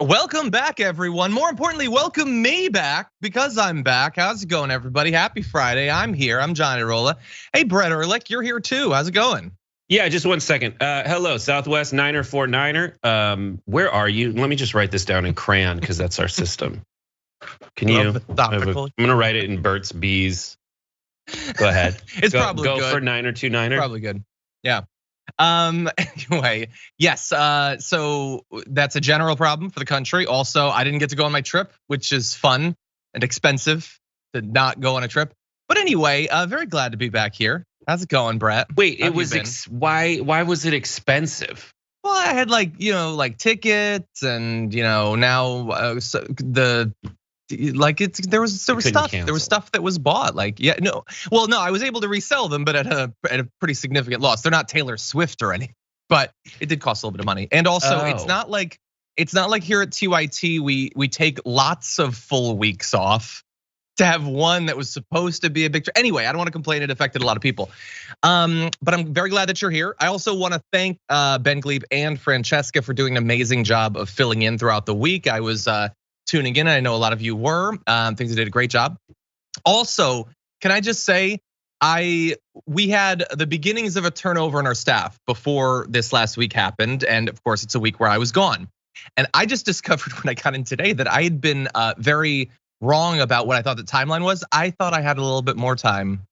Welcome back, everyone. More importantly, welcome me back because I'm back. How's it going, everybody? Happy Friday. I'm here. I'm Johnny Rolla. Hey, Brett Erlich, you're here too. How's it going? Yeah, just 1 second. Hello, Southwest Niner 49er. Where are you? Let me just write this down in crayon because that's our system. Can you? I'm gonna write it in Burt's Bees. Go ahead. It's probably go good. for Niner 2-9er. Probably good. Yeah. Anyway, yes. So that's a general problem for the country. Also, I didn't get to go on my trip, which is fun and expensive to not go on a trip. But anyway, very glad to be back here. How's it going, Brett? Wait, it was why was it expensive? Well, I had like tickets and now there was stuff. There was stuff that was bought. I was able to resell them, but at a pretty significant loss. They're not Taylor Swift or anything, but it did cost a little bit of money. And also, it's not like here at TYT we take lots of full weeks off to have one that was supposed to be a big. Anyway, I don't want to complain. It affected a lot of people, but I'm very glad that you're here. I also want to thank Ben Glebe and Francesca for doing an amazing job of filling in throughout the week. I was tuning in. I know a lot of you were. Things they did a great job. Also, can I just say, we had the beginnings of a turnover in our staff before this last week happened, and of course, it's a week where I was gone. And I just discovered when I got in today that I had been very wrong about what I thought the timeline was. I thought I had a little bit more time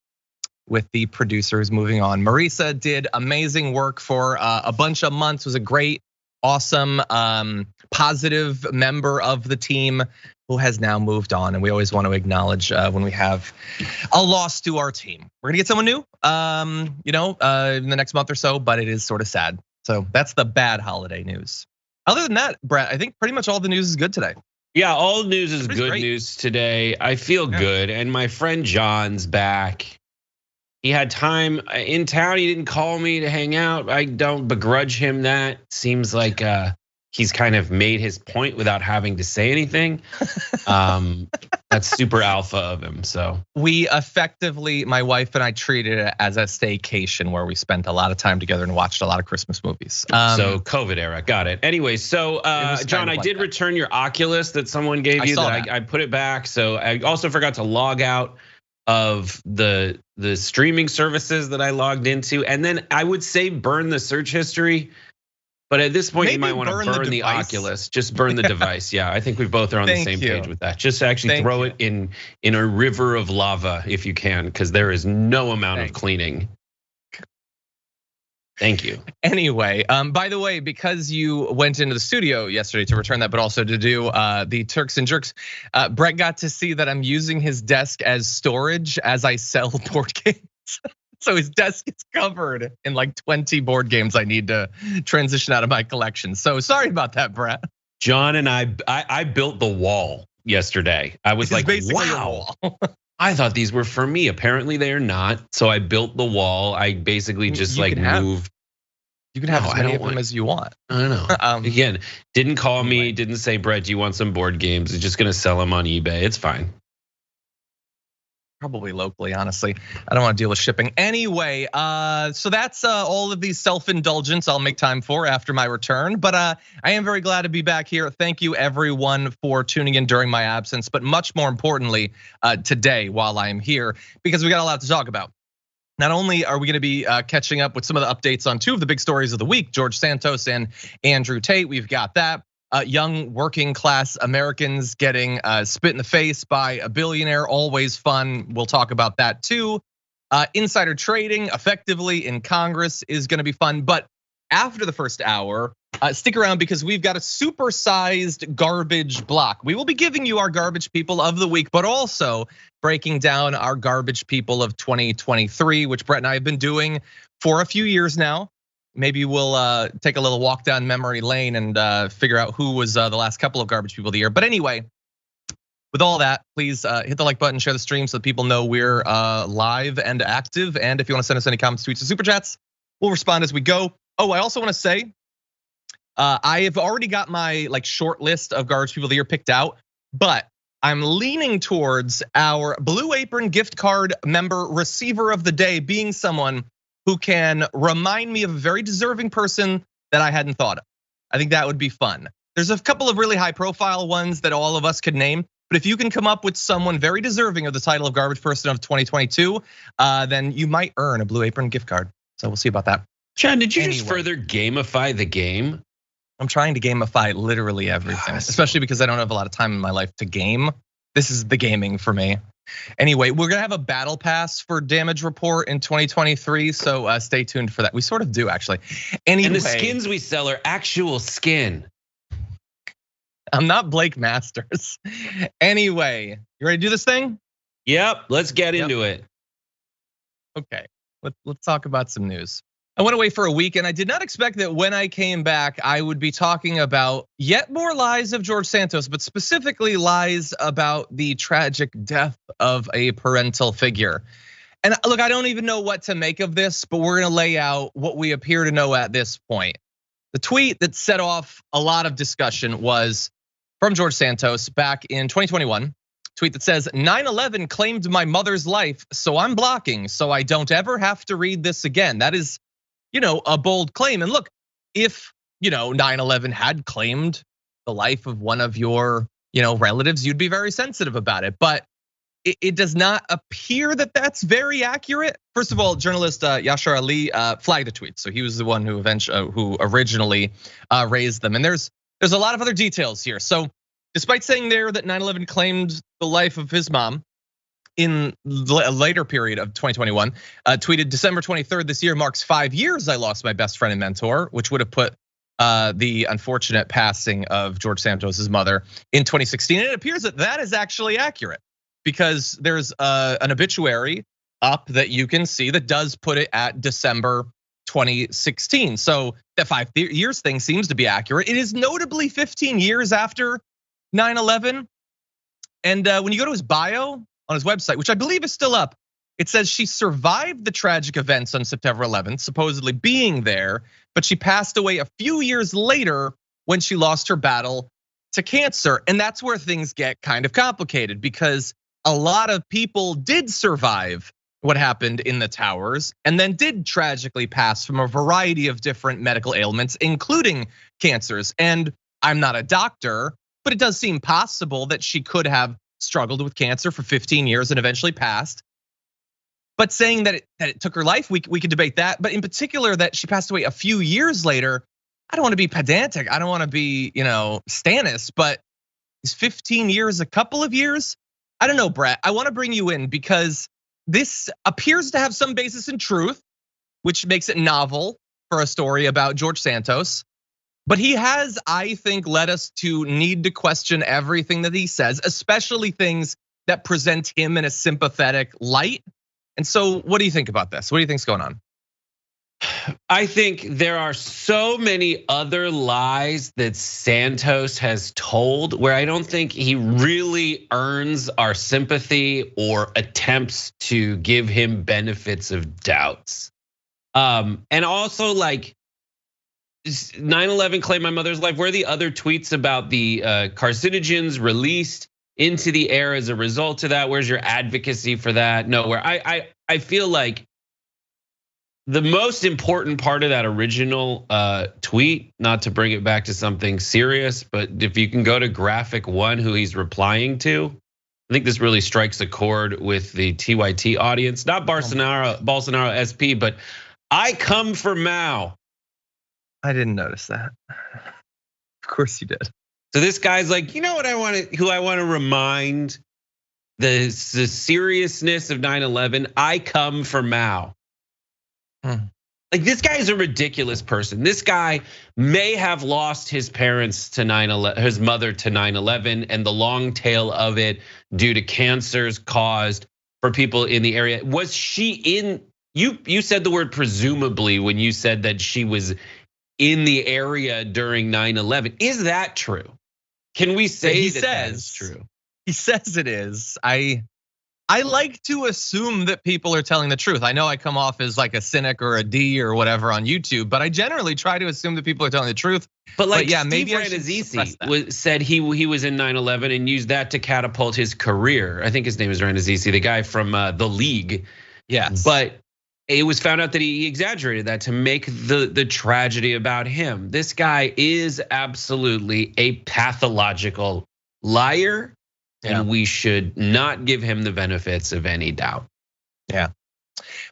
with the producers moving on. Marisa did amazing work for a bunch of months, was a great, awesome, positive member of the team who has now moved on. And we always want to acknowledge when we have a loss to our team. We're gonna get someone new, in the next month or so, but it is sort of sad. So that's the bad holiday news. Other than that, Brett, I think pretty much all the news is good today. Yeah, all news is good news today. I feel good, and my friend John's back. He had time in town. He didn't call me to hang out. I don't begrudge him that. Seems like he's kind of made his point without having to say anything. That's super alpha of him. So we effectively, my wife and I, treated it as a staycation where we spent a lot of time together and watched a lot of Christmas movies. So COVID era, got it. Anyway, so John, I did return your Oculus that someone gave you. I put it back. So I also forgot to log out of the streaming services that I logged into, and then I would say burn the search history. But at this point, you might want to burn the Oculus. Just burn the device. Yeah, I think we both are on the same page with that. Just actually throw it in a river of lava if you can, because there is no amount of cleaning. Thank you. Anyway, by the way, because you went into the studio yesterday to return that, but also to do the Turks and Jerks, Brett got to see that I'm using his desk as storage as I sell board games. So his desk is covered in like 20 board games I need to transition out of my collection. So sorry about that, Brett. John and I built the wall yesterday. I was like, wow. I thought these were for me. Apparently they are not. So I built the wall. I basically just moved. You can have as many of them as you want. I don't know. Again, didn't call me, didn't say, Brett, do you want some board games? It's just gonna sell them on eBay. It's fine. Probably locally, honestly. I don't want to deal with shipping. Anyway, so that's all of these self-indulgence I'll make time for after my return. But I am very glad to be back here. Thank you everyone for tuning in during my absence, but much more importantly, today while I am here, because we got a lot to talk about. Not only are we going to be catching up with some of the updates on two of the big stories of the week, George Santos and Andrew Tate, we've got that. Young working class Americans getting spit in the face by a billionaire, always fun. We'll talk about that too. Insider trading effectively in Congress is gonna be fun, but after the first hour, stick around because we've got a supersized garbage block. We will be giving you our garbage people of the week, but also breaking down our garbage people of 2023, which Brett and I have been doing for a few years now. Maybe we'll take a little walk down memory lane and figure out who was the last couple of garbage people of the year. But anyway, with all that, please hit the like button, share the stream so that people know we're live and active. And if you want to send us any comments, tweets, or super chats, we'll respond as we go. Oh, I also want to say, I have already got my short list of garbage people of the year picked out, but I'm leaning towards our Blue Apron gift card member receiver of the day being someone who can remind me of a very deserving person that I hadn't thought of. I think that would be fun. There's a couple of really high profile ones that all of us could name. But if you can come up with someone very deserving of the title of Garbage Person of 2022, then you might earn a Blue Apron gift card. So we'll see about that. Chad, did you just further gamify the game? I'm trying to gamify literally everything, especially because I don't have a lot of time in my life to game. This is the gaming for me. Anyway, we're gonna have a battle pass for Damage Report in 2023, so stay tuned for that. We sort of do actually. Anyway, and the skins we sell are actual skin. I'm not Blake Masters. Anyway, you ready to do this thing? Yep, let's get into it. Okay, let's talk about some news. I went away for a week and I did not expect that when I came back, I would be talking about yet more lies of George Santos, but specifically lies about the tragic death of a parental figure. And look, I don't even know what to make of this, but we're gonna lay out what we appear to know at this point. The tweet that set off a lot of discussion was from George Santos back in 2021. Tweet that says, 9/11 claimed my mother's life, so I'm blocking, so I don't ever have to read this again. That is, a bold claim. And look, if 9/11 had claimed the life of one of your relatives, you'd be very sensitive about it. But it does not appear that that's very accurate. First of all, journalist Yashar Ali flagged the tweet, so he was the one who originally raised them. And there's a lot of other details here. So despite saying there that 9/11 claimed the life of his mom, in a later period of 2021, tweeted December 23rd this year marks 5 years I lost my best friend and mentor, which would have put the unfortunate passing of George Santos's mother in 2016. And it appears that that is actually accurate because there's an obituary up that you can see that does put it at December 2016. So that 5 years thing seems to be accurate. It is notably 15 years after 9/11. And when you go to his bio on his website, which I believe is still up, it says she survived the tragic events on September 11th, supposedly being there, but she passed away a few years later when she lost her battle to cancer. And that's where things get kind of complicated because a lot of people did survive what happened in the towers and then did tragically pass from a variety of different medical ailments, including cancers. And I'm not a doctor, but it does seem possible that she could have struggled with cancer for 15 years and eventually passed. But saying that it took her life, we could debate that. But in particular, that she passed away a few years later, I don't want to be pedantic. I don't want to be, Stannis, but is 15 years a couple of years? I don't know, Brett. I want to bring you in because this appears to have some basis in truth, which makes it novel for a story about George Santos. But he has, I think, led us to need to question everything that he says, especially things that present him in a sympathetic light. And so what do you think about this? What do you think's going on? I think there are so many other lies that Santos has told where I don't think he really earns our sympathy or attempts to give him benefits of doubts. And also 9/11 claimed my mother's life. Where are the other tweets about the carcinogens released into the air as a result of that? Where's your advocacy for that? Nowhere. I feel like the most important part of that original tweet, not to bring it back to something serious, but if you can go to graphic 1, who he's replying to, I think this really strikes a chord with the TYT audience, not Bolsonaro SP, but I come for Mao. I didn't notice that. Of course you did. So this guy's like, who I want to remind the seriousness of 9/11. I come for Mao. Like this guy is a ridiculous person. This guy may have lost his parents to 9/11, his mother to 9/11, and the long tail of it due to cancers caused for people in the area. Was she in? You said the word presumably when you said that she was in the area during 9/11. Is that true? Can we say that is true? He says it is. I like to assume that people are telling the truth. I know I come off as like a cynic or a D or whatever on YouTube, but I generally try to assume that people are telling the truth. But yeah, maybe Ranazisi said he was in 9/11 and used that to catapult his career. I think his name is Ranazisi, the guy from the League. Yes. But it was found out that he exaggerated that to make the tragedy about him. This guy is absolutely a pathological liar, and we should not give him the benefits of any doubt. Yeah.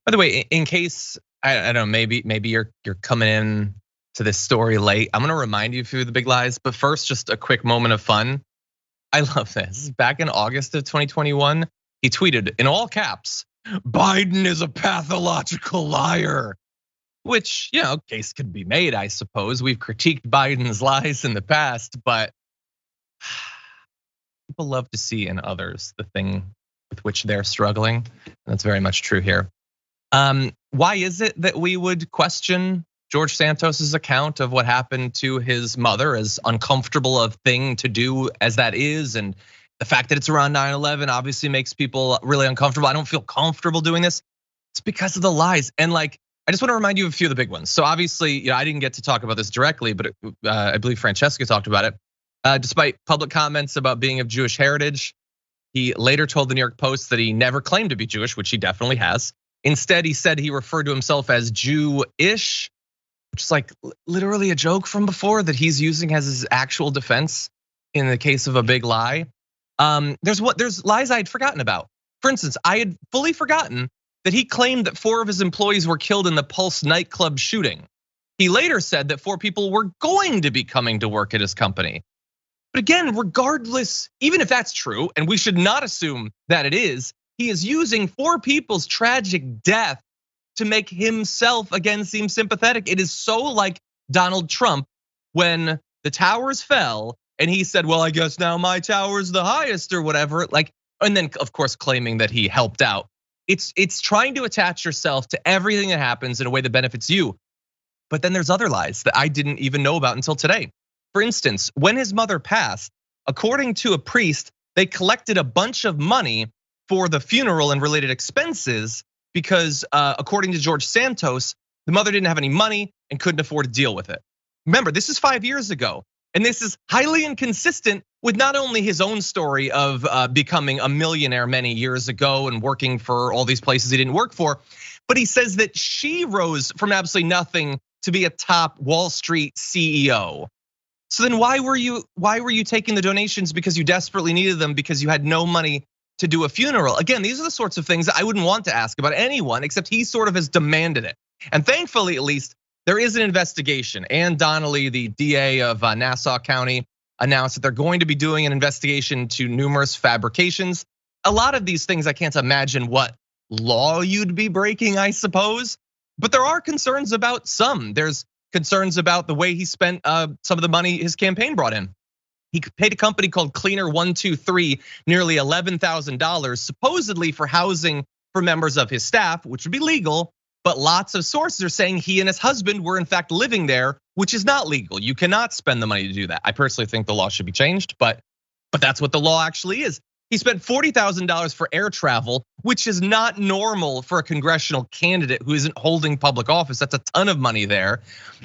By the way, in case I don't know, maybe you're coming in to this story late, I'm gonna remind you a few of the big lies. But first, just a quick moment of fun. I love this. Back in August of 2021, he tweeted in all caps, "Biden is a pathological liar," which, case could be made, I suppose. We've critiqued Biden's lies in the past, but people love to see in others the thing with which they're struggling. And that's very much true here. Why is it that we would question George Santos's account of what happened to his mother, as uncomfortable a thing to do as that is? And the fact that it's around 9/11 obviously makes people really uncomfortable. I don't feel comfortable doing this. It's because of the lies. And I just want to remind you of a few of the big ones. So obviously, I didn't get to talk about this directly, but I believe Francesca talked about it. Despite public comments about being of Jewish heritage, he later told the New York Post that he never claimed to be Jewish, which he definitely has. Instead, he said he referred to himself as Jewish, which is literally a joke from before that he's using as his actual defense in the case of a big lie. There's lies I had forgotten about. For instance, I had fully forgotten that he claimed that 4 of his employees were killed in the Pulse nightclub shooting. He later said that 4 people were going to be coming to work at his company. But again, regardless, even if that's true, and we should not assume that it is, he is using 4 people's tragic death to make himself again seem sympathetic. It is so like Donald Trump when the towers fell and he said, "Well, I guess now my tower's the highest," or whatever. And then of course claiming that he helped out. It's trying to attach yourself to everything that happens in a way that benefits you. But then there's other lies that I didn't even know about until today. For instance, when his mother passed, according to a priest, they collected a bunch of money for the funeral and related expenses because according to George Santos, the mother didn't have any money and couldn't afford to deal with it. Remember, this is 5 years ago. And this is highly inconsistent with not only his own story of becoming a millionaire many years ago and working for all these places he didn't work for, but he says that she rose from absolutely nothing to be a top Wall Street CEO. So then why were you taking the donations because you desperately needed them because you had no money to do a funeral? Again, these are the sorts of things that I wouldn't want to ask about anyone, except he sort of has demanded it. And thankfully, at least, there is an investigation. Ann Donnelly, the DA of Nassau County, announced that they're going to be doing an investigation to numerous fabrications. A lot of these things, I can't imagine what law you'd be breaking, I suppose. But there are concerns about some. There's concerns about the way he spent some of the money his campaign brought in. He paid a company called Cleaner 123 nearly $11,000, supposedly for housing for members of his staff, which would be legal. But lots of sources are saying he and his husband were in fact living there, which is not legal. You cannot spend the money to do that. I personally think the law should be changed, but that's what the law actually is. He spent $40,000 for air travel, which is not normal for a congressional candidate who isn't holding public office. That's a ton of money there.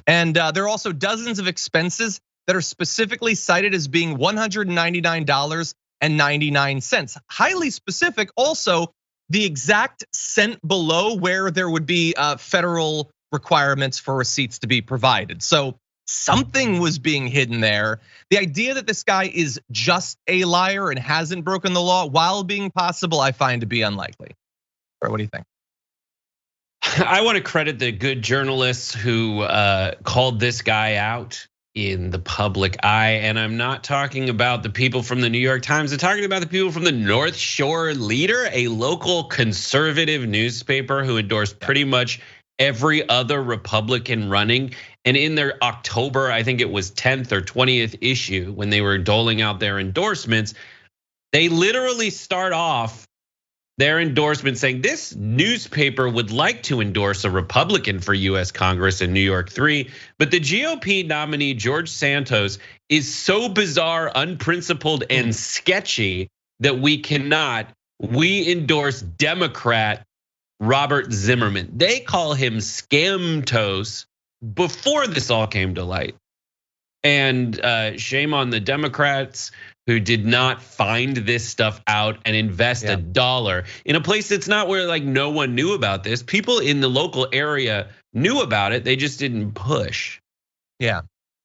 And there are also dozens of expenses that are specifically cited as being $199.99. Highly specific. Also, the exact cent below where there would be federal requirements for receipts to be provided. So something was being hidden there. The idea that this guy is just a liar and hasn't broken the law while being possible, I find to be unlikely. Or what do you think? I want to credit the good journalists who called this guy out in the public eye. And I'm not talking about the people from the New York Times. I'm talking about the people from the North Shore Leader, a local conservative newspaper who endorsed pretty much every other Republican running. And in their October, I think it was 10th or 20th issue, when they were doling out their endorsements, they literally start off their endorsement saying this newspaper would like to endorse a Republican for US Congress in New York 3, but the GOP nominee George Santos is so bizarre, unprincipled, and sketchy that we endorse Democrat Robert Zimmerman. They call him Scamtos before this all came to light. And shame on the Democrats who did not find this stuff out and invest $1 in a place that's not where like no one knew about this. People in the local area knew about it, they just didn't push. Yeah,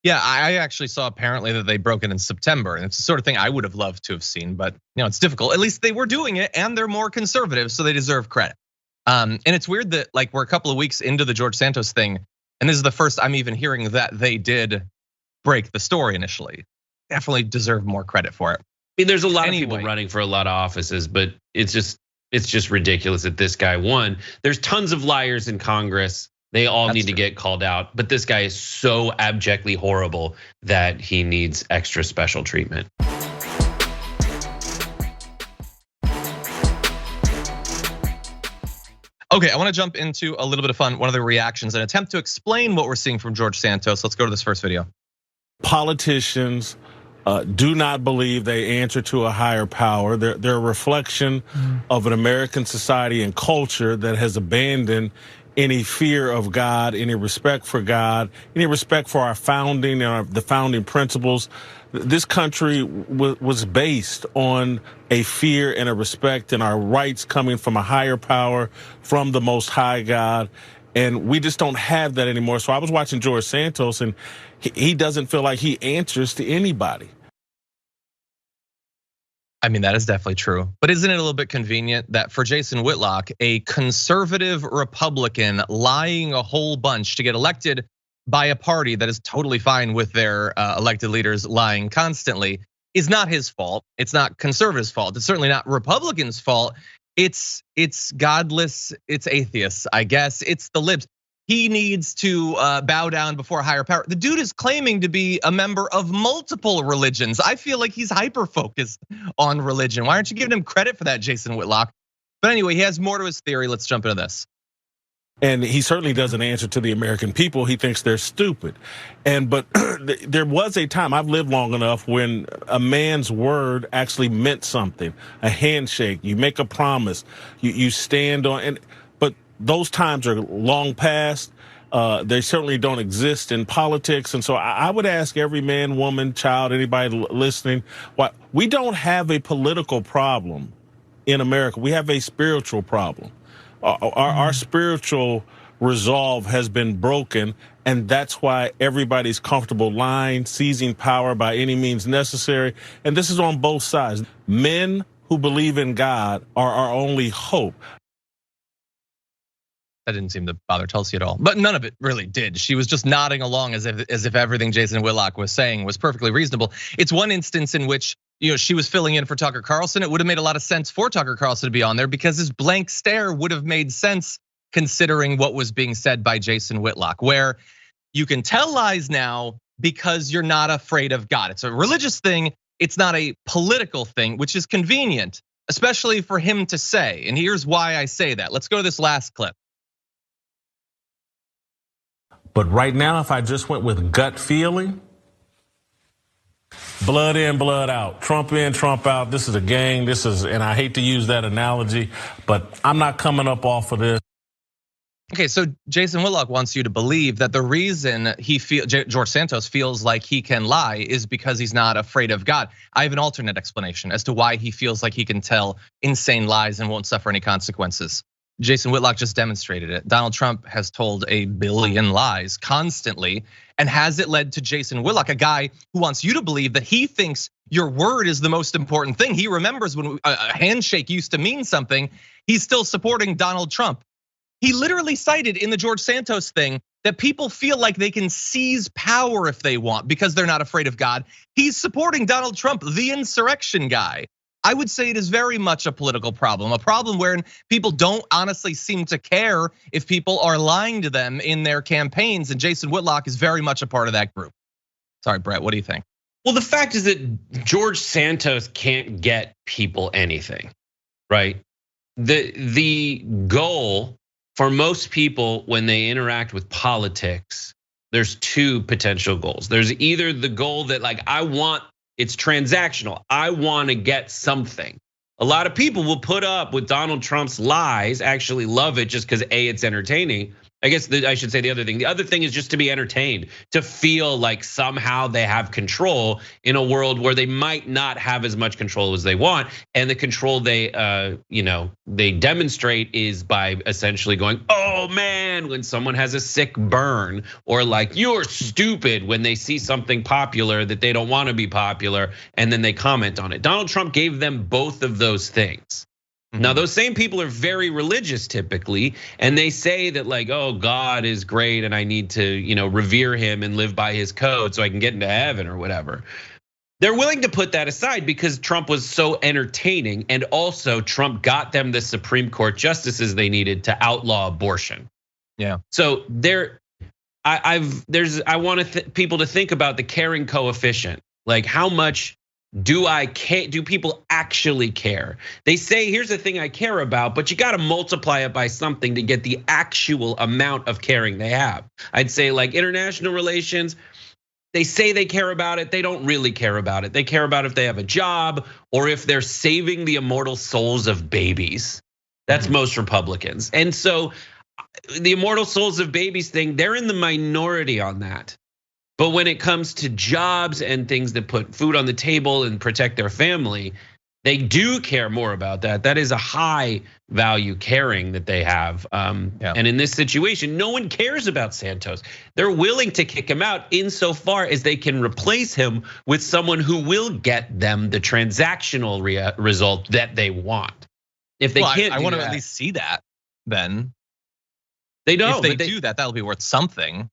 I actually saw apparently that they broke it in September, and it's the sort of thing I would have loved to have seen, but it's difficult. At least they were doing it, and they're more conservative, so they deserve credit. And it's weird that like we're a couple of weeks into the George Santos thing, and this is the first I'm even hearing that they did break the story initially. Definitely deserve more credit for it. I mean, there's a lot of people running for a lot of offices, but it's just ridiculous that this guy won. There's tons of liars in Congress. They all need to get called out, but this guy is so abjectly horrible that he needs extra special treatment. Okay, I want to jump into a little bit of fun. One of the reactions, an attempt to explain what we're seeing from George Santos. Let's go to this first video. Politicians do not believe they answer to a higher power. They're a reflection of an American society and culture that has abandoned any fear of God, any respect for God, any respect for our founding and the founding principles. This country was based on a fear and a respect and our rights coming from a higher power, from the Most High God. And we just don't have that anymore. So I was watching George Santos, and he doesn't feel like he answers to anybody. I mean, that is definitely true. But isn't it a little bit convenient that for Jason Whitlock, a conservative Republican lying a whole bunch to get elected by a party that is totally fine with their elected leaders lying constantly is not his fault. It's not conservatives' fault. It's certainly not Republicans' fault. It's godless, it's atheists, I guess. It's the libs. He needs to bow down before a higher power. The dude is claiming to be a member of multiple religions. I feel like he's hyper-focused on religion. Why aren't you giving him credit for that, Jason Whitlock? But anyway, he has more to his theory. Let's jump into this. And he certainly doesn't answer to the American people. He thinks they're stupid. But there was a time, I've lived long enough, when a man's word actually meant something. A handshake, you make a promise, you stand on, but those times are long past. They certainly don't exist in politics. And so I would ask every man, woman, child, anybody listening, why we don't have a political problem in America. We have a spiritual problem. Our spiritual resolve has been broken, and that's why everybody's comfortable lying, seizing power by any means necessary. And this is on both sides. Men who believe in God are our only hope. That didn't seem to bother Tulsi at all, but none of it really did. She was just nodding along as if everything Jason Whitlock was saying was perfectly reasonable. It's one instance in which she was filling in for Tucker Carlson. It would have made a lot of sense for Tucker Carlson to be on there because his blank stare would have made sense considering what was being said by Jason Whitlock, where you can tell lies now because you're not afraid of God. It's a religious thing. It's not a political thing, which is convenient, especially for him to say. And here's why I say that. Let's go to this last clip. But right now, if I just went with gut feeling, blood in, blood out, Trump in, Trump out. This is a gang. And I hate to use that analogy, but I'm not coming up off of this. Okay, so Jason Whitlock wants you to believe that the reason George Santos feels like he can lie is because he's not afraid of God. I have an alternate explanation as to why he feels like he can tell insane lies and won't suffer any consequences. Jason Whitlock just demonstrated it. Donald Trump has told a billion lies constantly, and has it led to Jason Whitlock, a guy who wants you to believe that he thinks your word is the most important thing. He remembers when a handshake used to mean something. He's still supporting Donald Trump. He literally cited in the George Santos thing that people feel like they can seize power if they want because they're not afraid of God. He's supporting Donald Trump, the insurrection guy. I would say it is very much a political problem, a problem wherein people don't honestly seem to care if people are lying to them in their campaigns, and Jason Whitlock is very much a part of that group. Sorry, Brett, what do you think? Well, the fact is that George Santos can't get people anything, right? The goal for most people when they interact with politics, there's two potential goals. There's either the goal that it's transactional. I want to get something. A lot of people will put up with Donald Trump's lies, actually love it just because A, it's entertaining, I guess I should say the other thing. The other thing is just to be entertained, to feel like somehow they have control in a world where they might not have as much control as they want. And the control they demonstrate is by essentially going, oh man, when someone has a sick burn, or like you're stupid when they see something popular that they don't want to be popular, and then they comment on it. Donald Trump gave them both of those things. Now, those same people are very religious typically, and they say that like, oh, God is great and I need to, revere him and live by his code so I can get into heaven or whatever. They're willing to put that aside because Trump was so entertaining, and also Trump got them the Supreme Court justices they needed to outlaw abortion. Yeah. So I want people to think about the caring coefficient, like how much do people actually care? They say, here's the thing I care about, but you got to multiply it by something to get the actual amount of caring they have. I'd say like international relations, they say they care about it, they don't really care about it. They care about if they have a job or if they're saving the immortal souls of babies. That's most Republicans. And so the immortal souls of babies thing, they're in the minority on that. But when it comes to jobs and things that put food on the table and protect their family, they do care more about that. That is a high value caring that they have. And in this situation, no one cares about Santos. They're willing to kick him out insofar as they can replace him with someone who will get them the transactional result that they want. If they can't, I want to at least see that. Then they don't. If they do that, that'll be worth something.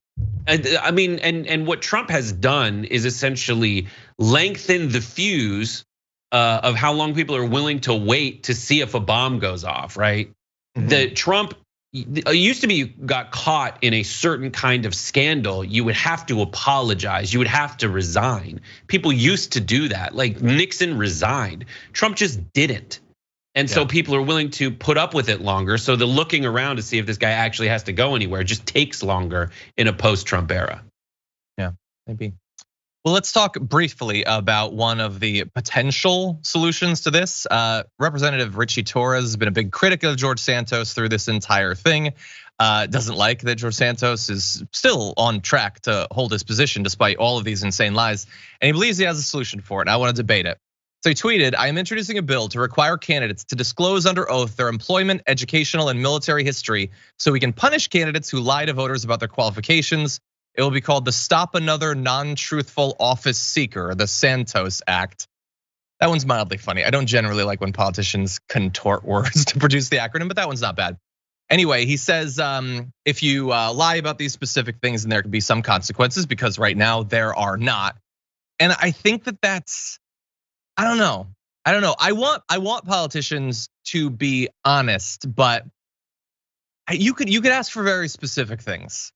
I mean, and what Trump has done is essentially lengthen the fuse of how long people are willing to wait to see if a bomb goes off, right? The Trump used to be, you got caught in a certain kind of scandal, you would have to apologize, you would have to resign. People used to do that, like Nixon resigned. Trump just didn't. And so people are willing to put up with it longer. So the looking around to see if this guy actually has to go anywhere just takes longer in a post-Trump era. Yeah, maybe. Well, let's talk briefly about one of the potential solutions to this. Representative Richie Torres has been a big critic of George Santos through this entire thing. Doesn't like that George Santos is still on track to hold his position despite all of these insane lies. And he believes he has a solution for it. And I want to debate it. So he tweeted, I am introducing a bill to require candidates to disclose under oath their employment, educational, and military history so we can punish candidates who lie to voters about their qualifications. It will be called the Stop Another Non-Truthful Office Seeker, the Santos Act. That one's mildly funny. I don't generally like when politicians contort words to produce the acronym, but that one's not bad. Anyway, he says if you lie about these specific things, then there could be some consequences, because right now there are not. And I think that that's, I don't know. I want politicians to be honest, but you could ask for very specific things.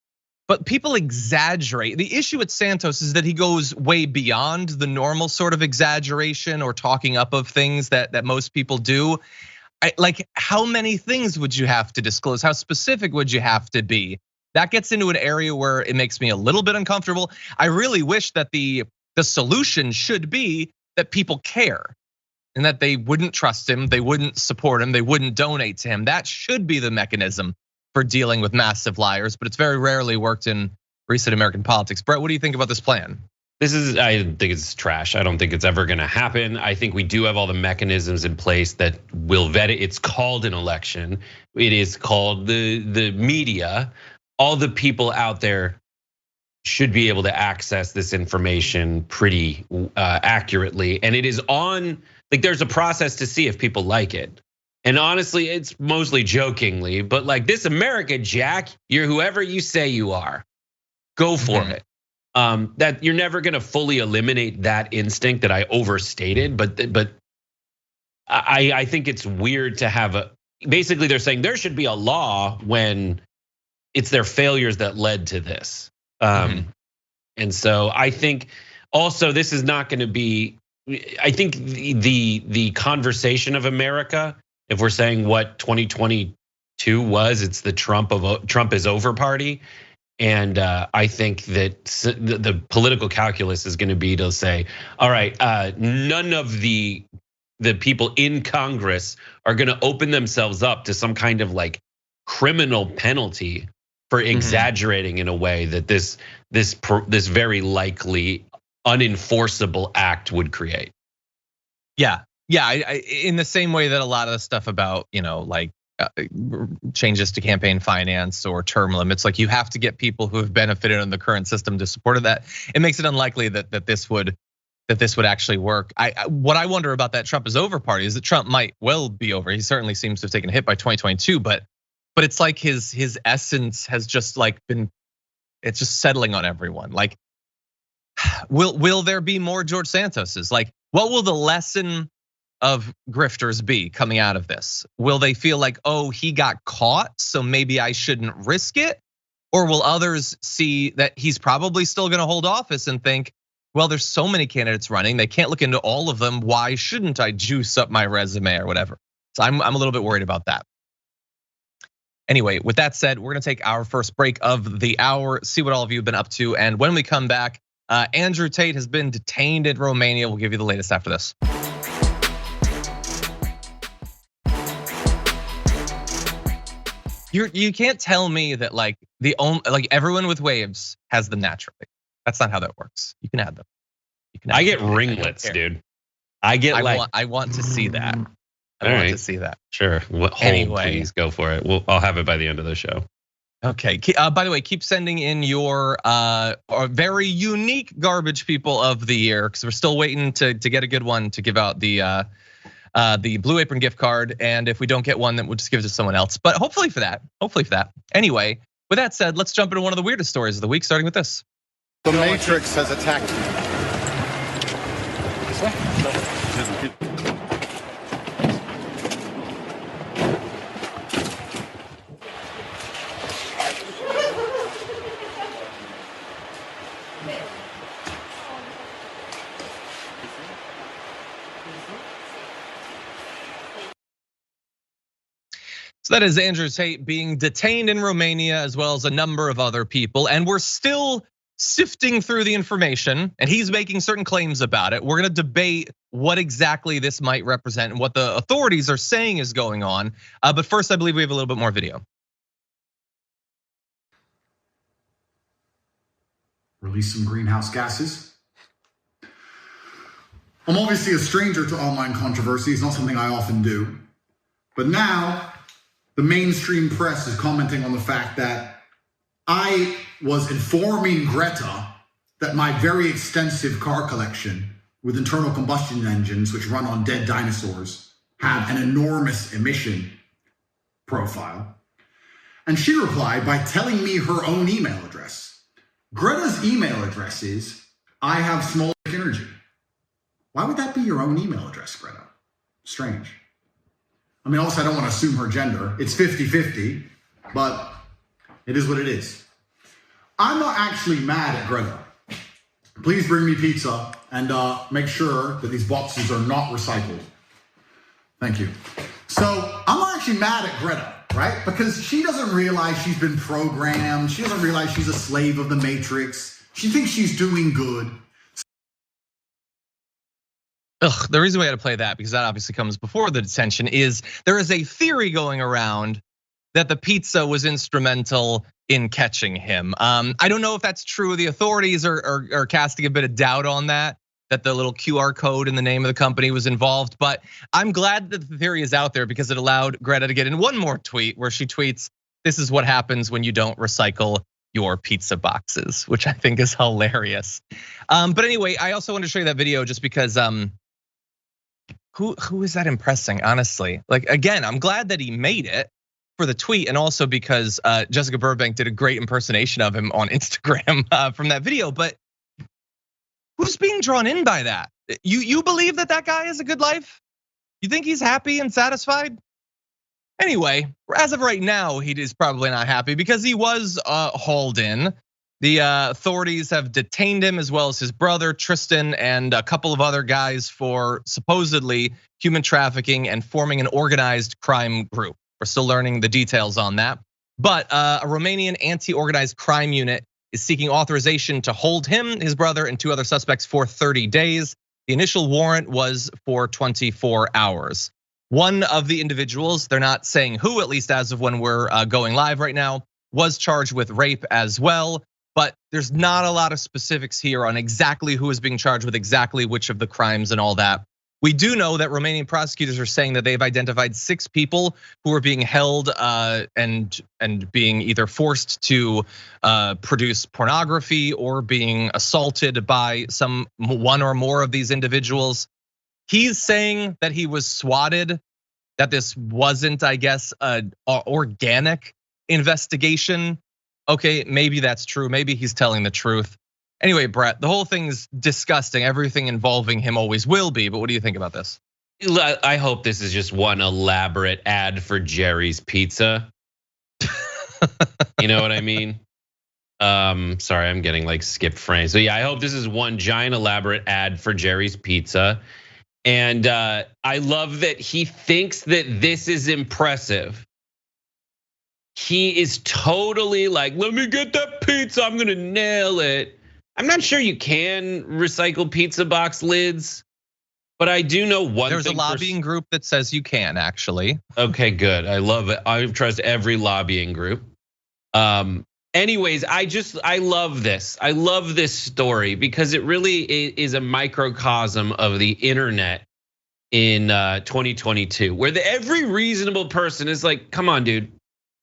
But people exaggerate. The issue with Santos is that he goes way beyond the normal sort of exaggeration or talking up of things that most people do. Like, how many things would you have to disclose? How specific would you have to be? That gets into an area where it makes me a little bit uncomfortable. I really wish that the solution should be that people care and that they wouldn't trust him, they wouldn't support him, they wouldn't donate to him. That should be the mechanism for dealing with massive liars, but it's very rarely worked in recent American politics. Brett, what do you think about this plan? I think it's trash. I don't think it's ever gonna happen. I think we do have all the mechanisms in place that will vet it. It's called an election. It is called the media. All the people out there should be able to access this information pretty accurately. And it is on, like, there's a process to see if people like it. And honestly, it's mostly jokingly, but like, this America, Jack, you're whoever you say you are. Go for it. That you're never gonna fully eliminate that instinct that I overstated, but I think it's weird to have basically they're saying there should be a law when it's their failures that led to this. And so I think also this is not gonna be, I think the conversation of America, if we're saying what 2022 was, it's the Trump is over party. And I think that the political calculus is gonna be to say, all right, none of the people in Congress are gonna open themselves up to some kind of like criminal penalty for exaggerating in a way that this very likely unenforceable act would create. Yeah, in the same way that a lot of the stuff about, like changes to campaign finance or term limits, like you have to get people who have benefited in the current system to support that. It makes it unlikely that this would actually work. What I wonder about that Trump is over party is that Trump might well be over. He certainly seems to have taken a hit by 2022, but it's like his essence has just it's just settling on everyone. Like, will there be more George Santoses? Like, what will the lesson of grifters be coming out of this? Will they feel like, oh, he got caught, so maybe I shouldn't risk it? Or will others see that he's probably still gonna hold office and think, well, there's so many candidates running, they can't look into all of them. Why shouldn't I juice up my resume or whatever? So I'm a little bit worried about that. Anyway, with that said, we're gonna take our first break of the hour, see what all of you have been up to. And when we come back, Andrew Tate has been detained in Romania. We'll give you the latest after this. You can't tell me that like everyone with waves has them naturally. That's not how that works. You can add them. I get ringlets, dude. I want to see that. I want to see that. Sure. Anyway, please go for it. I'll have it by the end of the show. Okay. By the way, keep sending in your very unique garbage people of the year, because we're still waiting to get a good one to give out the Blue Apron gift card. And if we don't get one, then we'll just give it to someone else. But hopefully for that. Anyway, with that said, let's jump into one of the weirdest stories of the week, starting with this. The Matrix has attacked me. This way? No. So that is Andrew Tate being detained in Romania, as well as a number of other people. And we're still sifting through the information, and he's making certain claims about it. We're gonna debate what exactly this might represent and what the authorities are saying is going on. But first, I believe we have a little bit more video. Release some greenhouse gases. I'm obviously a stranger to online controversy. It's not something I often do. But now, the mainstream press is commenting on the fact that I was informing Greta that my very extensive car collection with internal combustion engines, which run on dead dinosaurs, have an enormous emission profile. And she replied by telling me her own email address. Greta's email address is, I have small energy. Why would that be your own email address, Greta? Strange. I mean, also, I don't want to assume her gender. It's 50-50, but it is what it is. I'm not actually mad at Greta. Please bring me pizza and make sure that these boxes are not recycled. Thank you. So I'm not actually mad at Greta, right? Because she doesn't realize she's been programmed. She doesn't realize she's a slave of the Matrix. She thinks she's doing good. The reason we had to play that, because that obviously comes before the detention, is there is a theory going around that the pizza was instrumental in catching him. I don't know if that's true. The authorities are casting a bit of doubt on that the little QR code in the name of the company was involved. But I'm glad that the theory is out there, because it allowed Greta to get in one more tweet where she tweets, "This is what happens when you don't recycle your pizza boxes," which I think is hilarious. But anyway, I also want to show you that video just because who is that impressing, honestly? Like, again, I'm glad that he made it for the tweet, and also because Jessica Burbank did a great impersonation of him on Instagram from that video. But who's being drawn in by that? You believe that guy has a good life? You think he's happy and satisfied? Anyway, as of right now, he is probably not happy, because he was hauled in. The authorities have detained him, as well as his brother Tristan and a couple of other guys, for supposedly human trafficking and forming an organized crime group. We're still learning the details on that. But a Romanian anti-organized crime unit is seeking authorization to hold him, his brother, and two other suspects for 30 days. The initial warrant was for 24 hours. One of the individuals, they're not saying who, at least as of when we're going live right now, was charged with rape as well. But there's not a lot of specifics here on exactly who is being charged with exactly which of the crimes and all that. We do know that Romanian prosecutors are saying that they've identified 6 people who are being held and being either forced to produce pornography or being assaulted by one or more of these individuals. He's saying that he was swatted, that this wasn't, I guess, an organic investigation. Okay, maybe that's true. Maybe he's telling the truth. Anyway, Brett, the whole thing's disgusting. Everything involving him always will be. But what do you think about this? I hope this is just one elaborate ad for Jerry's Pizza. You know what I mean? Sorry, I'm getting like skip frames. So yeah, I hope this is one giant elaborate ad for Jerry's Pizza. And I love that he thinks that this is impressive. He is totally like, let me get that pizza, I'm gonna nail it. I'm not sure you can recycle pizza box lids, but I do know one thing. There's a lobbying group that says you can, actually. Okay, good, I love it. I trust every lobbying group. Anyways, I love this. I love this story because it really is a microcosm of the internet in 2022, where every reasonable person is like, come on, dude.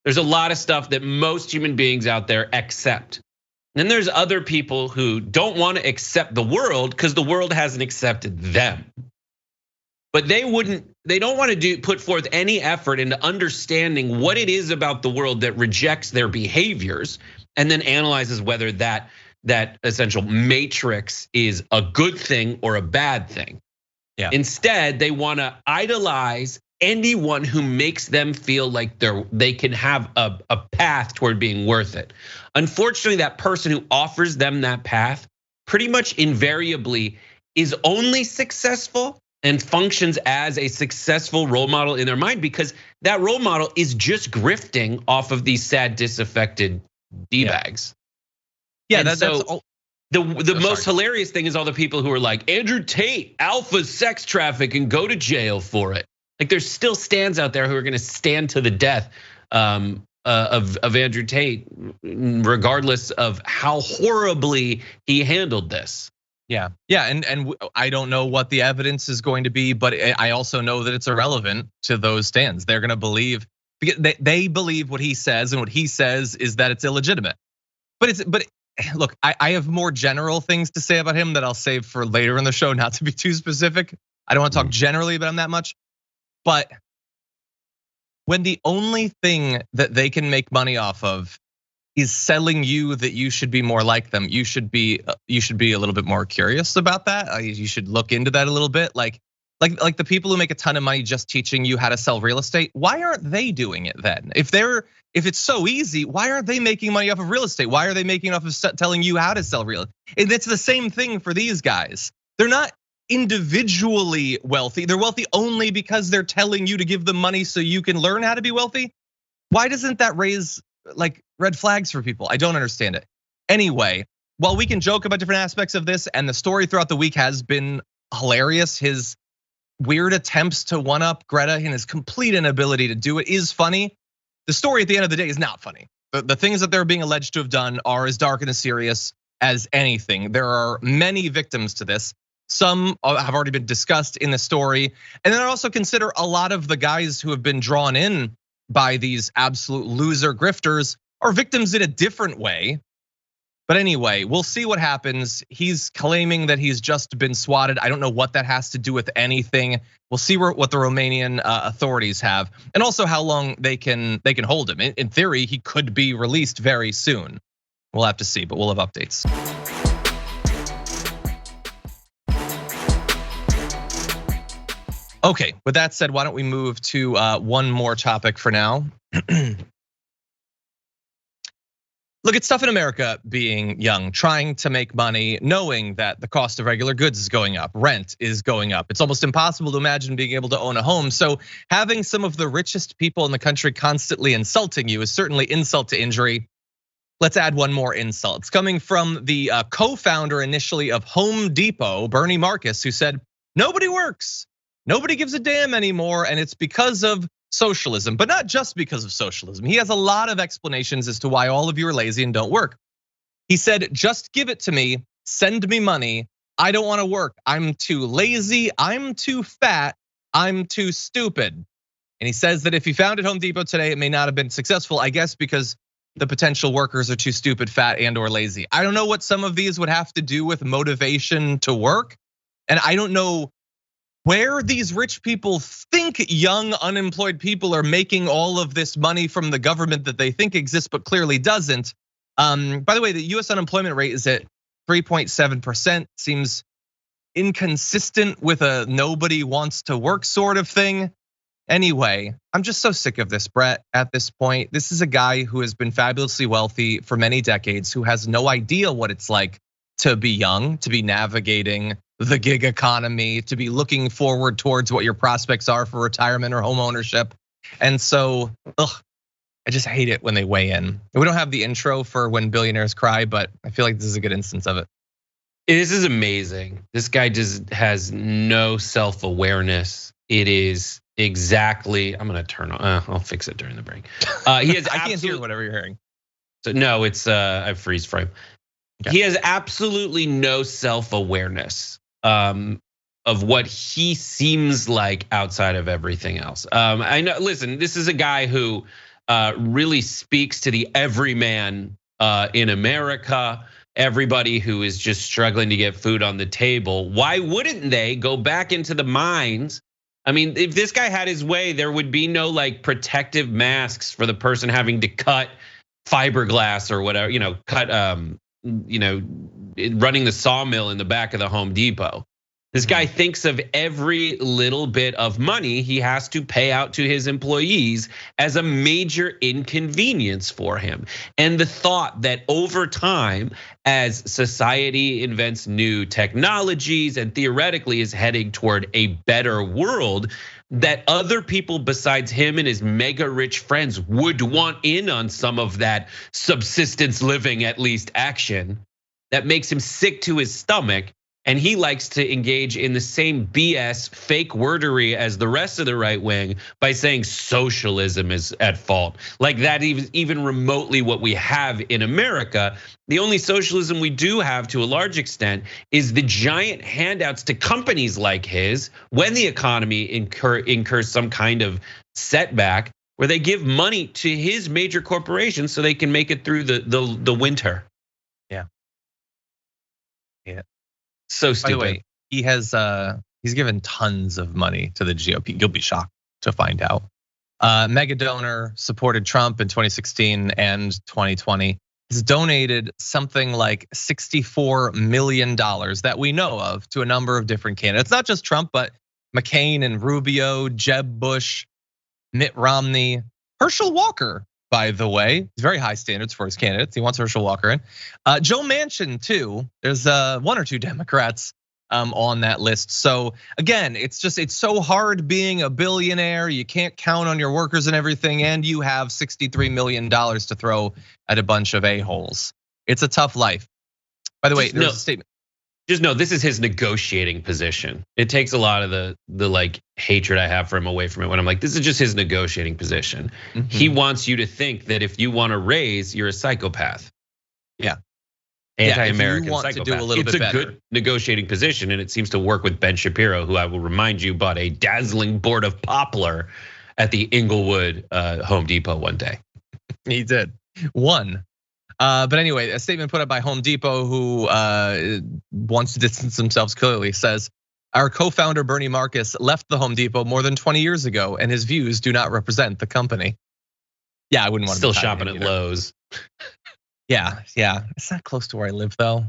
There's a lot of stuff that most human beings out there accept. And then there's other people who don't want to accept the world because the world hasn't accepted them. But they don't want to put forth any effort into understanding what it is about the world that rejects their behaviors and then analyzes whether that essential matrix is a good thing or a bad thing. Yeah. Instead, they want to idolize anyone who makes them feel like they can have a path toward being worth it. Unfortunately, that person who offers them that path pretty much invariably is only successful and functions as a successful role model in their mind because that role model is just grifting off of these sad, disaffected D-bags. Yeah, the most hilarious thing is all the people who are like, Andrew Tate, alpha sex traffic and go to jail for it. Like there's still stands out there who are gonna stand to the death of Andrew Tate, regardless of how horribly he handled this. Yeah, and I don't know what the evidence is going to be, but I also know that it's irrelevant to those stands. They're gonna believe, because they believe what he says, and what he says is that it's illegitimate. But look, I have more general things to say about him that I'll save for later in the show, not to be too specific. I don't want to talk generally about him that much. But when the only thing that they can make money off of is selling you that you should be more like them, you should be a little bit more curious about that. You should look into that a little bit. Like the people who make a ton of money just teaching you how to sell real estate, why aren't they doing it then? If it's so easy, why aren't they making money off of real estate? Why are they making off of telling you how to sell real estate? And it's the same thing for these guys. They're not individually wealthy. They're wealthy only because they're telling you to give them money so you can learn how to be wealthy. Why doesn't that raise like red flags for people? I don't understand it. Anyway, while we can joke about different aspects of this, and the story throughout the week has been hilarious, his weird attempts to one-up Greta and his complete inability to do it is funny. The story at the end of the day is not funny. The things that they're being alleged to have done are as dark and as serious as anything. There are many victims to this. Some have already been discussed in the story. And then I also consider a lot of the guys who have been drawn in by these absolute loser grifters are victims in a different way. But anyway, we'll see what happens. He's claiming that he's just been swatted. I don't know what that has to do with anything. We'll see what the Romanian authorities have, and also how long they can hold him. In theory, he could be released very soon. We'll have to see, but we'll have updates. Okay, with that said, why don't we move to one more topic for now? Look, it's tough in America being young, trying to make money, knowing that the cost of regular goods is going up, rent is going up. It's almost impossible to imagine being able to own a home. So having some of the richest people in the country constantly insulting you is certainly insult to injury. Let's add one more insult. It's coming from the co-founder initially of Home Depot, Bernie Marcus, who said, nobody works. Nobody gives a damn anymore, and it's because of socialism, but not just because of socialism. He has a lot of explanations as to why all of you are lazy and don't work. He said, just give it to me, send me money. I don't want to work. I'm too lazy, I'm too fat, I'm too stupid. And he says that if he found at Home Depot today, it may not have been successful, I guess because the potential workers are too stupid, fat, and or lazy. I don't know what some of these would have to do with motivation to work. And I don't know where these rich people think young unemployed people are making all of this money from the government that they think exists, but clearly doesn't. By the way, the US unemployment rate is at 3.7%, seems inconsistent with a nobody wants to work sort of thing. Anyway, I'm just so sick of this, Brett, at this point. This is a guy who has been fabulously wealthy for many decades, who has no idea what it's like to be young, to be navigating the gig economy, to be looking forward towards what your prospects are for retirement or home ownership. And so, I just hate it when they weigh in. We don't have the intro for when billionaires cry, but I feel like this is a good instance of it. This is amazing. This guy just has no self-awareness. It is exactly, I'm gonna turn on, I'll fix it during the break. He has I can't hear whatever you're hearing. So no, it's I freeze frame. Okay. He has absolutely no self-awareness of what he seems like outside of everything else. I know, listen, this is a guy who really speaks to the everyman in America, everybody who is just struggling to get food on the table. Why wouldn't they go back into the mines? I mean, if this guy had his way, there would be no like protective masks for the person having to cut fiberglass or whatever, cut, running the sawmill in the back of the Home Depot. This guy thinks of every little bit of money he has to pay out to his employees as a major inconvenience for him. And the thought that over time, as society invents new technologies and theoretically is heading toward a better world, that other people besides him and his mega rich friends would want in on some of that subsistence living, at least action, that makes him sick to his stomach. And he likes to engage in the same BS fake wordery as the rest of the right wing by saying socialism is at fault. Like that even remotely what we have in America. The only socialism we do have to a large extent is the giant handouts to companies like his when the economy incurs some kind of setback, where they give money to his major corporations so they can make it through the winter. Yeah. So stupid. By the way, he's given tons of money to the GOP. You'll be shocked to find out. Mega donor, supported Trump in 2016 and 2020. He's donated something like $64 million that we know of to a number of different candidates. Not just Trump, but McCain and Rubio, Jeb Bush, Mitt Romney, Herschel Walker. By the way, he's very high standards for his candidates. He wants Herschel Walker in. Joe Manchin too. There's one or two Democrats on that list. So again, it's so hard being a billionaire. You can't count on your workers and everything, and you have $63 million to throw at a bunch of a-holes. It's a tough life. By the way, there's a statement. Just know this is his negotiating position. It takes a lot of the like hatred I have for him away from it when I'm like, this is just his negotiating position. Mm-hmm. He wants you to think that if you want to raise, you're a psychopath. Yeah. Anti-American want psychopath. To do a little it's bit a better. Good negotiating position, and it seems to work with Ben Shapiro, who I will remind you bought a dazzling board of poplar at the Inglewood Home Depot one day. He did. One. But anyway, a statement put up by Home Depot, who wants to distance themselves clearly, says, our co-founder Bernie Marcus left the Home Depot more than 20 years ago, and his views do not represent the company. Yeah, I wouldn't want still to shopping at Lowe's. Yeah, it's not close to where I live though.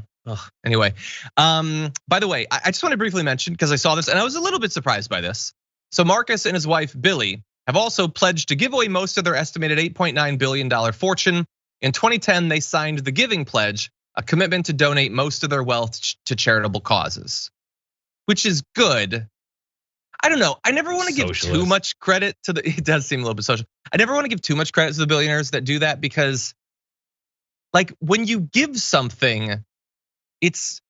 Anyway, by the way, I just want to briefly mention, because I saw this and I was a little bit surprised by this. So Marcus and his wife Billy have also pledged to give away most of their estimated $8.9 billion fortune. In 2010, they signed the Giving Pledge, a commitment to donate most of their wealth to charitable causes, which is good. I don't know. I never want to give too much credit to it does seem a little bit social. I never want to give too much credit to the billionaires that do that, because like when you give something, it's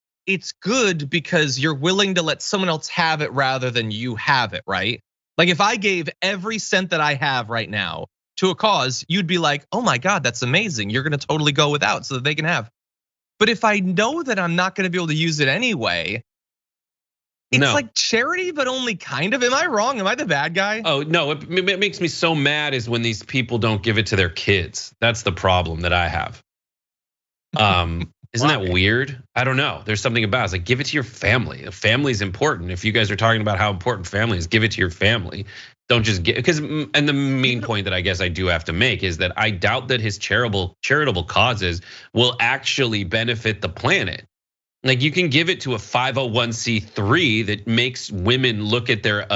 good because you're willing to let someone else have it rather than you have it, right? Like if I gave every cent that I have right now to a cause, you'd be like, oh my God, that's amazing. You're gonna totally go without so that they can have. But if I know that I'm not gonna be able to use it anyway, it's like charity, but only kind of. Am I wrong? Am I the bad guy? Oh, no, it makes me so mad is when these people don't give it to their kids. That's the problem that I have. Isn't that weird? I don't know. There's something about it. It's like, give it to your family. A family is important. If you guys are talking about how important family is, give it to your family. Don't just get, because, and the main point that I guess I do have to make is that I doubt that his charitable causes will actually benefit the planet. Like you can give it to a 501c3 that makes women look at their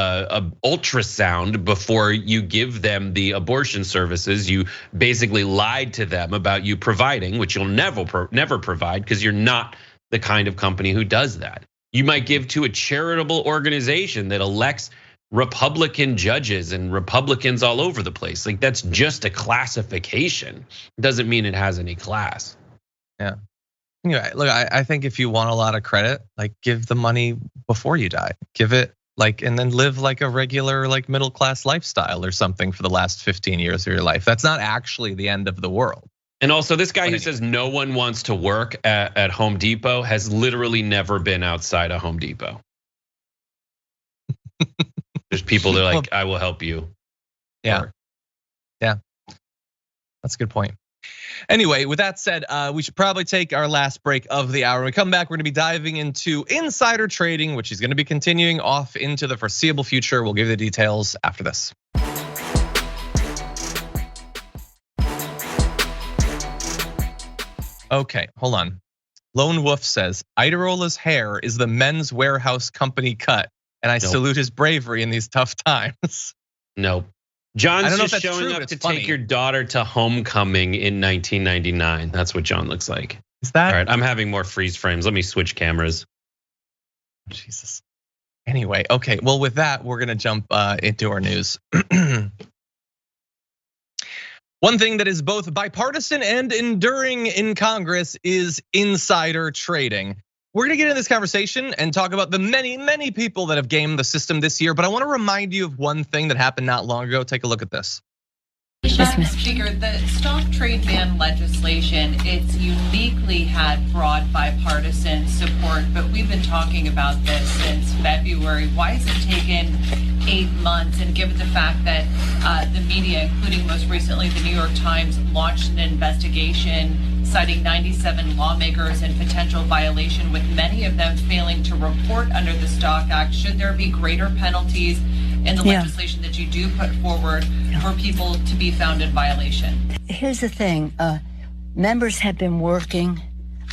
ultrasound before you give them the abortion services. You basically lied to them about you providing, which you'll never provide because you're not the kind of company who does that. You might give to a charitable organization that elects Republican judges and Republicans all over the place. Like that's just a classification. Doesn't mean it has any class. Yeah. Anyway, look, I think if you want a lot of credit, like give the money before you die. Give it like, and then live like a regular like middle class lifestyle or something for the last 15 years of your life. That's not actually the end of the world. And also this guy who says no one wants to work at Home Depot has literally never been outside a Home Depot. There's people that are like, I will help you. Yeah, yeah, that's a good point. Anyway, with that said, we should probably take our last break of the hour. When we come back, we're gonna be diving into insider trading, which is gonna be continuing off into the foreseeable future. We'll give you the details after this. Okay, hold on. Lone Wolf says, Idarola's hair is the Men's Warehouse company cut, and I salute his bravery in these tough times. Nope. John's just showing up to take your daughter to homecoming in 1999. That's what John looks like. Is that? All right, I'm having more freeze frames. Let me switch cameras. Jesus. Anyway, okay, well with that, we're gonna jump into our news. One thing that is both bipartisan and enduring in Congress is insider trading. We're gonna get into this conversation and talk about the many people that have gamed the system this year, but I wanna remind you of one thing that happened not long ago. Take a look at this. Madam Speaker, the stock trade ban legislation, it's uniquely had broad bipartisan support, but we've been talking about this since February. Why has it taken 8 months? And given the fact that the media, including most recently the New York Times, launched an investigation citing 97 lawmakers in potential violation, with many of them failing to report under the Stock Act, should there be greater penalties in the legislation that you do put forward for people to be found in violation? Here's the thing, members have been working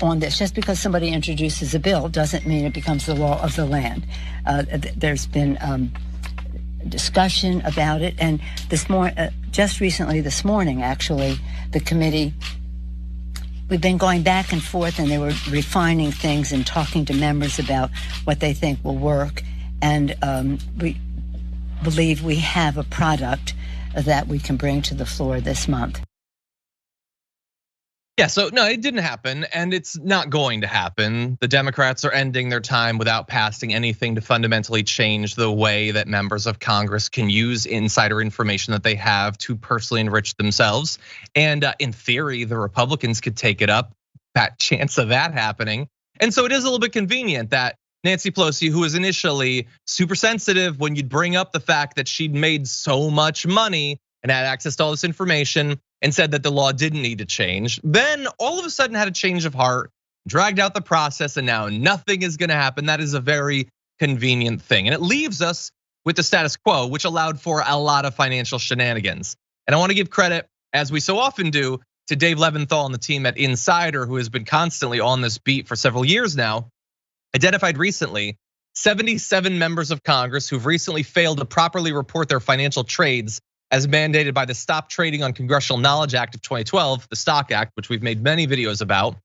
on this. Just because somebody introduces a bill doesn't mean it becomes the law of the land. There's been discussion about it, and just recently this morning, actually, the committee, we've been going back and forth, and they were refining things and talking to members about what they think will work, and we believe we have a product that we can bring to the floor this month. Yeah, so no, it didn't happen, and it's not going to happen. The Democrats are ending their time without passing anything to fundamentally change the way that members of Congress can use insider information that they have to personally enrich themselves. And in theory, the Republicans could take it up, that chance of that happening. And so it is a little bit convenient that Nancy Pelosi, who was initially super sensitive when you'd bring up the fact that she'd made so much money and had access to all this information and said that the law didn't need to change, then all of a sudden had a change of heart, dragged out the process, and now nothing is gonna happen. That is a very convenient thing. And it leaves us with the status quo, which allowed for a lot of financial shenanigans. And I wanna give credit, as we so often do, to Dave Leventhal and the team at Insider, who has been constantly on this beat for several years now. Identified recently 77 members of Congress who've recently failed to properly report their financial trades as mandated by the Stop Trading on Congressional Knowledge Act of 2012, the Stock Act, which we've made many videos about.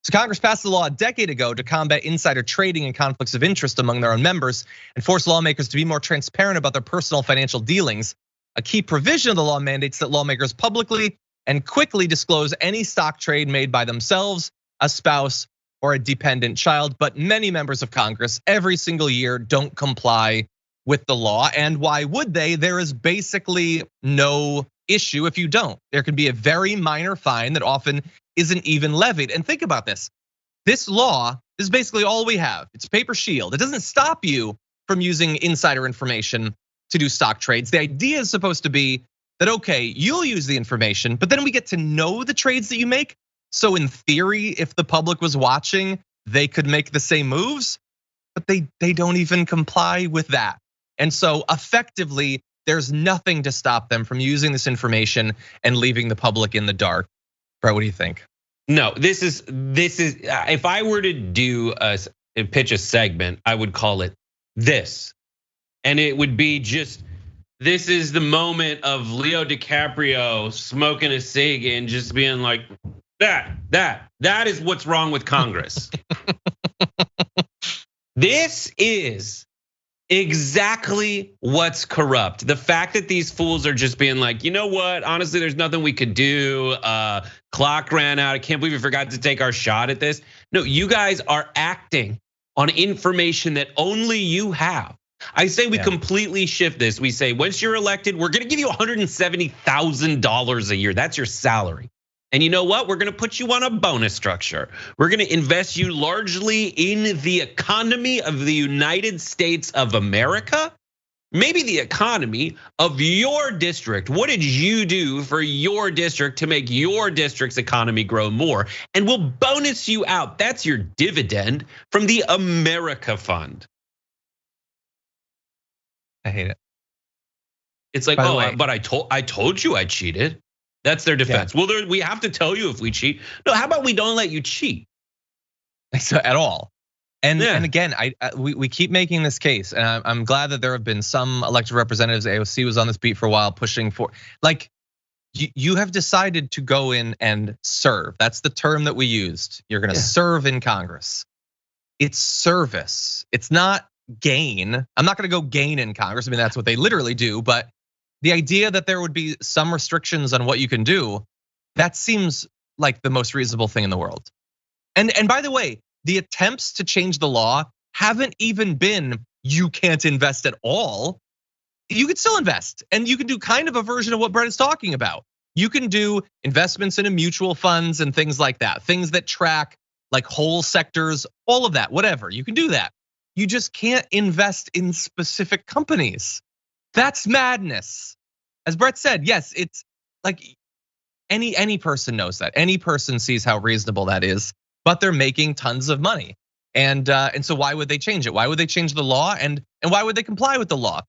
So Congress passed the law a decade ago to combat insider trading and conflicts of interest among their own members and force lawmakers to be more transparent about their personal financial dealings. A key provision of the law mandates that lawmakers publicly and quickly disclose any stock trade made by themselves, a spouse, or a dependent child, but many members of Congress every single year don't comply with the law, and why would they? There is basically no issue if you don't. There can be a very minor fine that often isn't even levied. And think about this. This law is basically all we have. It's a paper shield. It doesn't stop you from using insider information to do stock trades. The idea is supposed to be that, okay, you'll use the information, but then we get to know the trades that you make. So in theory, if the public was watching, they could make the same moves, but they don't even comply with that. And so effectively, there's nothing to stop them from using this information and leaving the public in the dark. Brett, what do you think? No, this is if I were to do pitch a segment, I would call it this. And it would be just, this is the moment of Leo DiCaprio smoking a cig and just being like, that is what's wrong with Congress. This is exactly what's corrupt. The fact that these fools are just being like, you know what? Honestly, there's nothing we could do. Clock ran out. I can't believe we forgot to take our shot at this. No, you guys are acting on information that only you have. I say we completely shift this. We say, once you're elected, we're gonna give you $170,000 a year. That's your salary. And you know what? We're gonna put you on a bonus structure. We're gonna invest you largely in the economy of the United States of America, maybe the economy of your district. What did you do for your district to make your district's economy grow more? And we'll bonus you out. That's your dividend from the America Fund. I hate it. It's like, but I told you I cheated. That's their defense. Yeah. Well, we have to tell you if we cheat. No, how about we don't let you cheat? So at all. And again, we keep making this case, and I'm glad that there have been some elected representatives. AOC was on this beat for a while, pushing for, like, you have decided to go in and serve. That's the term that we used. You're gonna serve in Congress. It's service. It's not gain. I'm not gonna go gain in Congress. I mean, that's what they literally do, but the idea that there would be some restrictions on what you can do, that seems like the most reasonable thing in the world. And by the way, the attempts to change the law haven't even been, you can't invest at all. You can still invest, and you can do kind of a version of what Brett is talking about. You can do investments in mutual funds and things like that, things that track like whole sectors, all of that, whatever, you can do that. You just can't invest in specific companies. That's madness. As Brett said, yes, it's like any person knows that. Any person sees how reasonable that is, but they're making tons of money. And so why would they change it? Why would they change the law? And why would they comply with the law?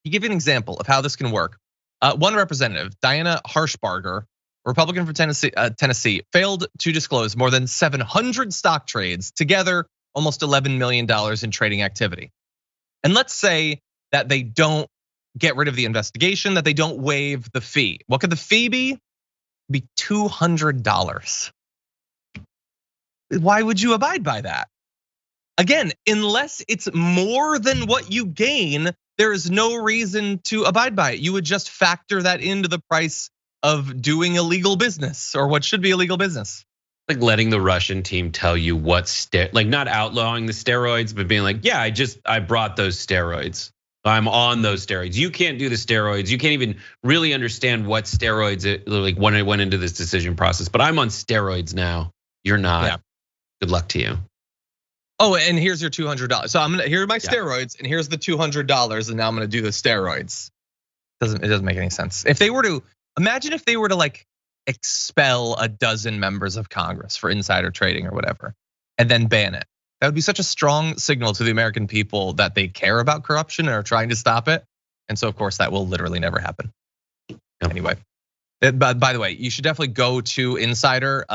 To give you an example of how this can work. One representative, Diana Harshbarger, Republican from Tennessee, failed to disclose more than 700 stock trades, together almost $11 million in trading activity. And let's say that they don't get rid of the investigation, that they don't waive the fee. What could the fee be? It'd be $200. Why would you abide by that? Again, unless it's more than what you gain, there is no reason to abide by it. You would just factor that into the price of doing illegal business, or what should be illegal business. Like letting the Russian team tell you what like not outlawing the steroids, but being like, yeah, I brought those steroids. I'm on those steroids. You can't do the steroids. You can't even really understand what steroids, like when I went into this decision process, but I'm on steroids now. You're not. Yeah. Good luck to you. Oh, and here's your $200. So here are my steroids, and here's the $200, and now I'm gonna do the steroids. It doesn't make any sense. If they were to, imagine if they were to like expel a dozen members of Congress for insider trading or whatever, and then ban it. That would be such a strong signal to the American people that they care about corruption and are trying to stop it. And so of course that will literally never happen. Anyway, by the way, you should definitely go to Insider.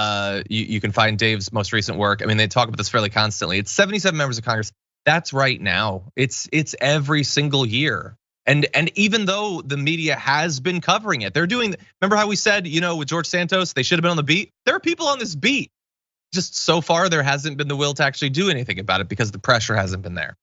You can find Dave's most recent work. I mean, they talk about this fairly constantly. It's 77 members of Congress. That's right now. It's every single year. And even though the media has been covering it, they're doing, remember how we said, with George Santos, they should have been on the beat? There are people on this beat. Just so far, there hasn't been the will to actually do anything about it because the pressure hasn't been there.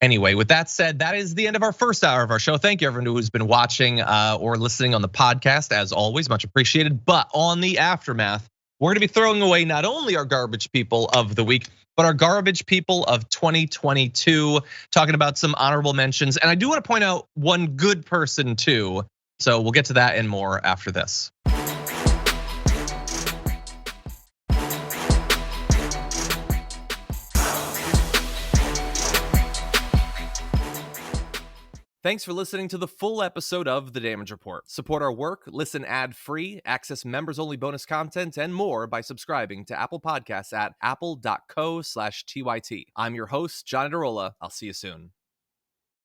Anyway, with that said, that is the end of our first hour of our show. Thank you everyone who's been watching or listening on the podcast, as always, much appreciated. But on the aftermath, we're gonna be throwing away not only our garbage people of the week, but our garbage people of 2022, talking about some honorable mentions. And I do want to point out one good person too. So we'll get to that and more after this. Thanks for listening to the full episode of The Damage Report. Support our work, listen ad-free, access members-only bonus content, and more by subscribing to Apple Podcasts at apple.co/TYT. I'm your host, John Adarola. I'll see you soon.